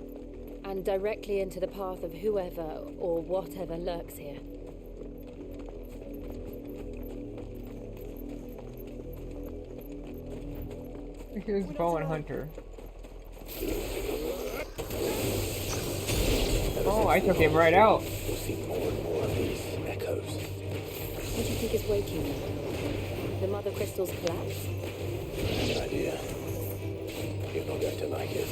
And directly into the path of whoever or whatever lurks here. I think it's Fallen Hunter. Oh, I took him right out. We'll see more and more of these echoes. What do you think is waking them? The Mother Crystal's collapse? Good idea. You're not going to like it.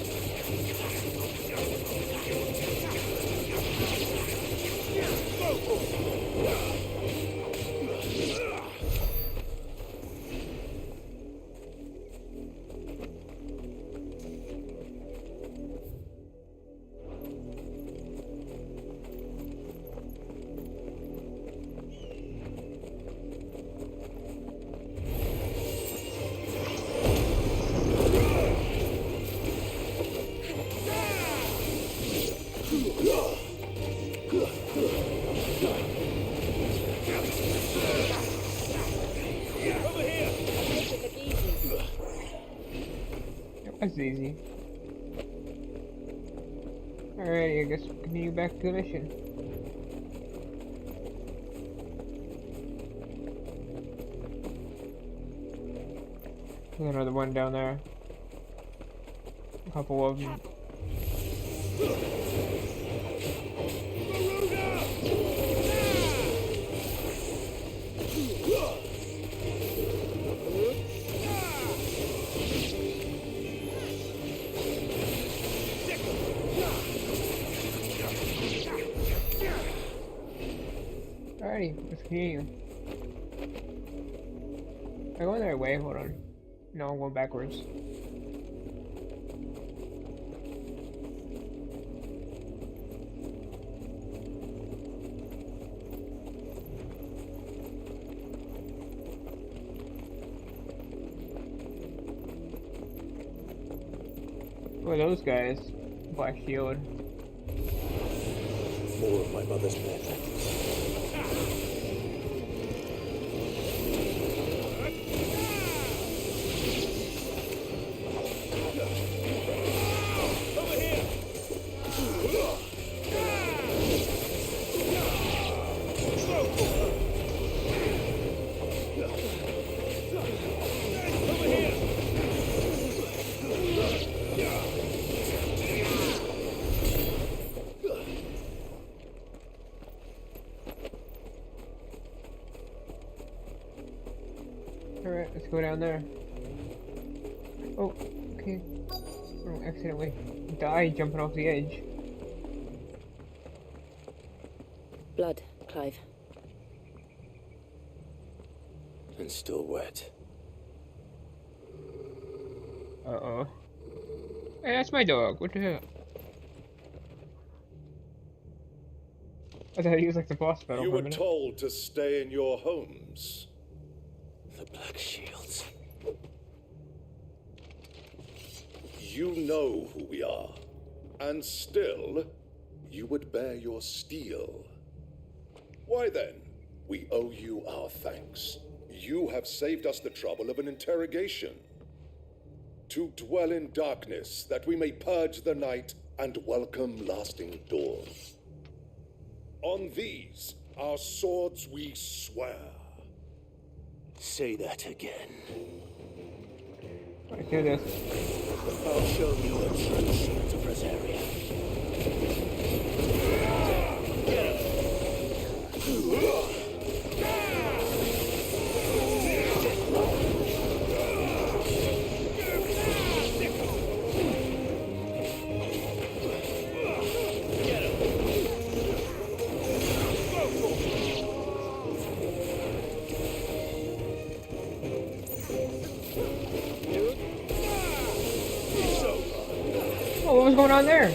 That's easy. Alright, I guess we'll continue back to the mission. There's another one down there. A couple of them. Alrighty, let's continue. Am I going the right way? Hold on. No, I'm going backwards. Who are those guys? Black Shield. More of my mother's men. Alright, let's go down there. Oh, okay. I don't accidentally die jumping off the edge. Blood, Clive. And still wet. Uh-oh. Hey, that's my dog. What the hell? I thought he was like the boss battle You for a were minute. told to stay in your homes. The Black Shields. You know who we are. And still, you would bear your steel. Why then? We owe you our thanks. You have saved us the trouble of an interrogation. To dwell in darkness, that we may purge the night and welcome lasting dawn. On these, our swords we swear. Say that again. I hear this. I'll show you a true shield of Rosaria. Oh, what was going on there?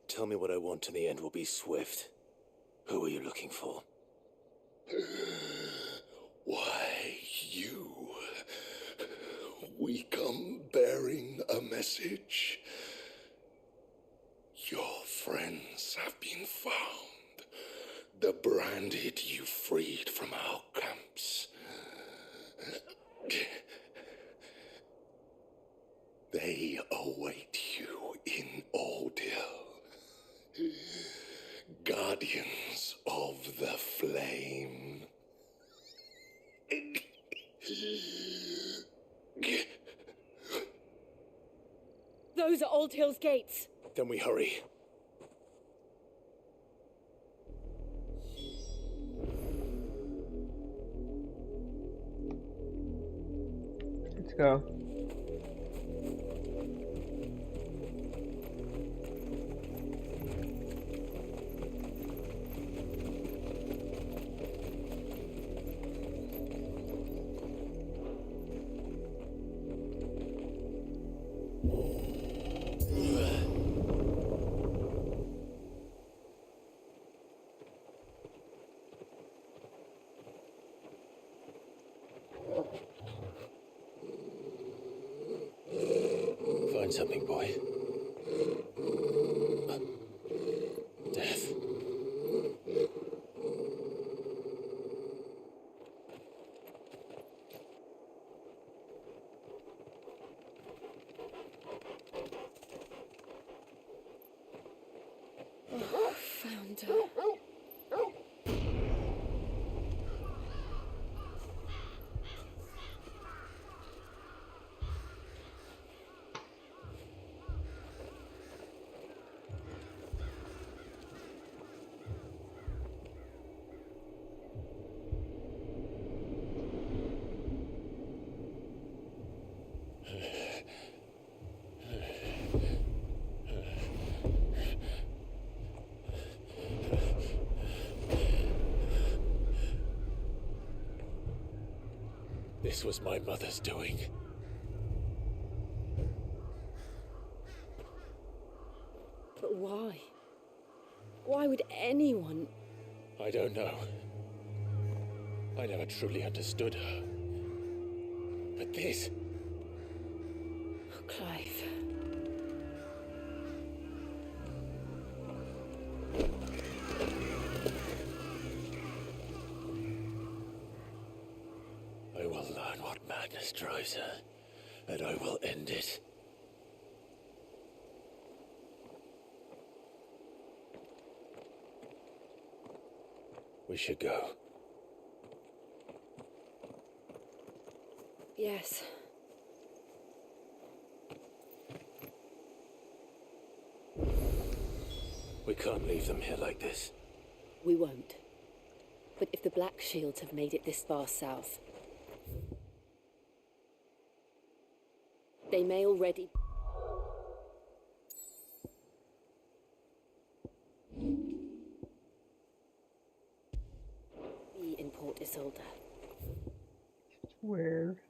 Tell me what I want and the end will be swift. Who are you looking for? Why, you. We come bearing a message. Your friends have been found. The branded you freed from our camps. They await you in Ordeal. Guardians of the Flame. Those are Old Hill's gates. Then we hurry. Let's go. Find something, boy. Death. Oh, found her. This was my mother's doing. But why? Why would anyone? I don't know. I never truly understood her. But this... Oh, Clive. darkness drives her, and I will end it. We should go. Yes. We can't leave them here like this. We won't. But if the Black Shields have made it this far south, they may already... be in Port Isolde. Weird.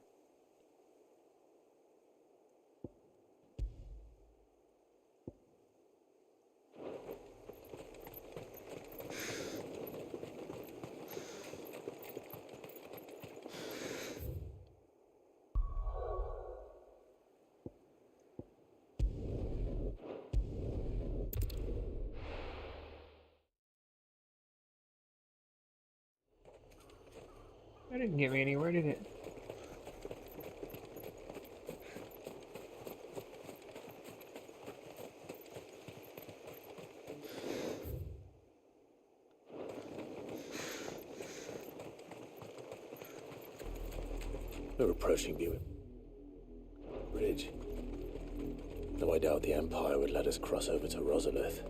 That didn't get me anywhere, did it? We're approaching the bridge. Though I doubt the Empire would let us cross over to Rosalith.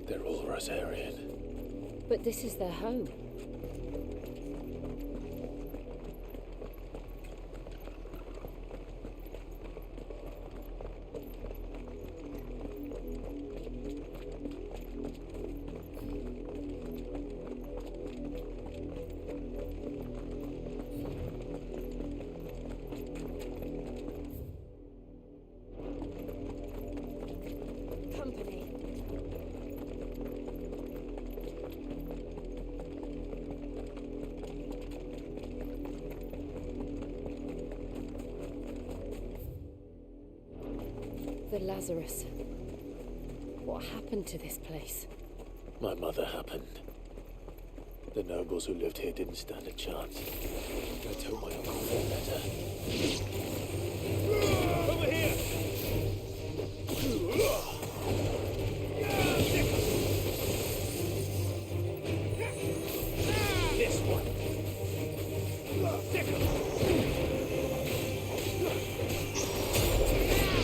They're all Rosarian. But this is their home. Company. The Lazarus. What happened to this place? My mother happened. The nobles who lived here didn't stand a chance. I told my uncle they're better. Over here! This one.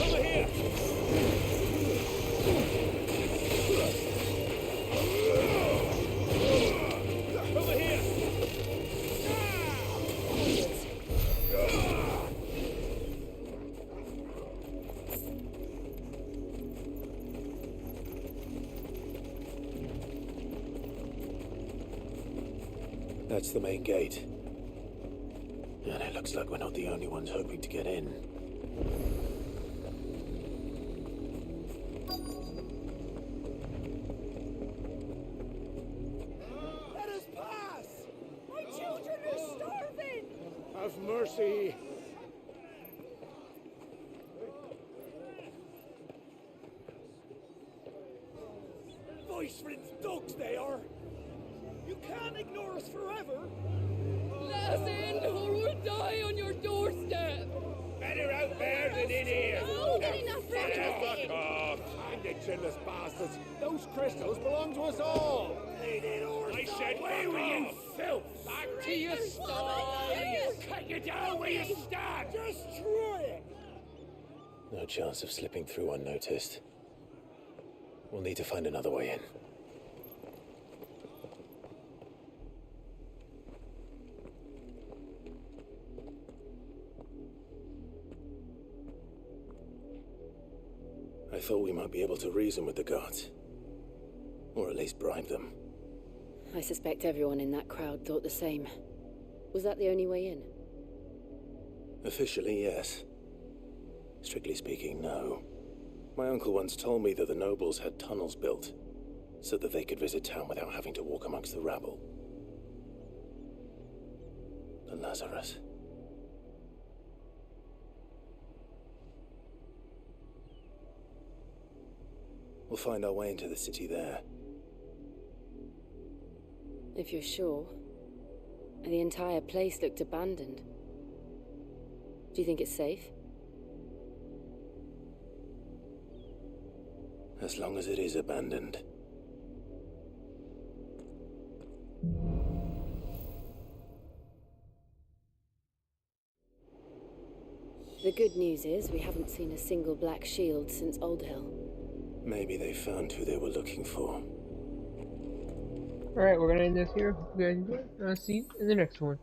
Over here! Over here! That's the main gate. And it looks like we're not the only ones hoping to get in. Let us pass! My children are starving! Have mercy! Voice-rinsed dogs they are! You can't ignore us forever! Let us in, or we'll die on your doorstep! Better out there than in here! No, not enough for Fuck off! Find the chinless bastards! Those crystals belong to us all! I said, away with you, filth! Back to your stall! Cut you down where you stand! Destroy it! No chance of slipping through unnoticed. We'll need to find another way in. I thought we might be able to reason with the guards. Or at least bribe them. I suspect everyone in that crowd thought the same. Was that the only way in? Officially, yes. Strictly speaking, no. My uncle once told me that the nobles had tunnels built, so that they could visit town without having to walk amongst the rabble. The Lazarus. We'll find our way into the city there. If you're sure. The entire place looked abandoned. Do you think it's safe? As long as it is abandoned. The good news is we haven't seen a single black shield since Old Hill. Maybe they found who they were looking for. Alright, we're gonna end this here. Hope you guys enjoyed. I'll see you in the next one.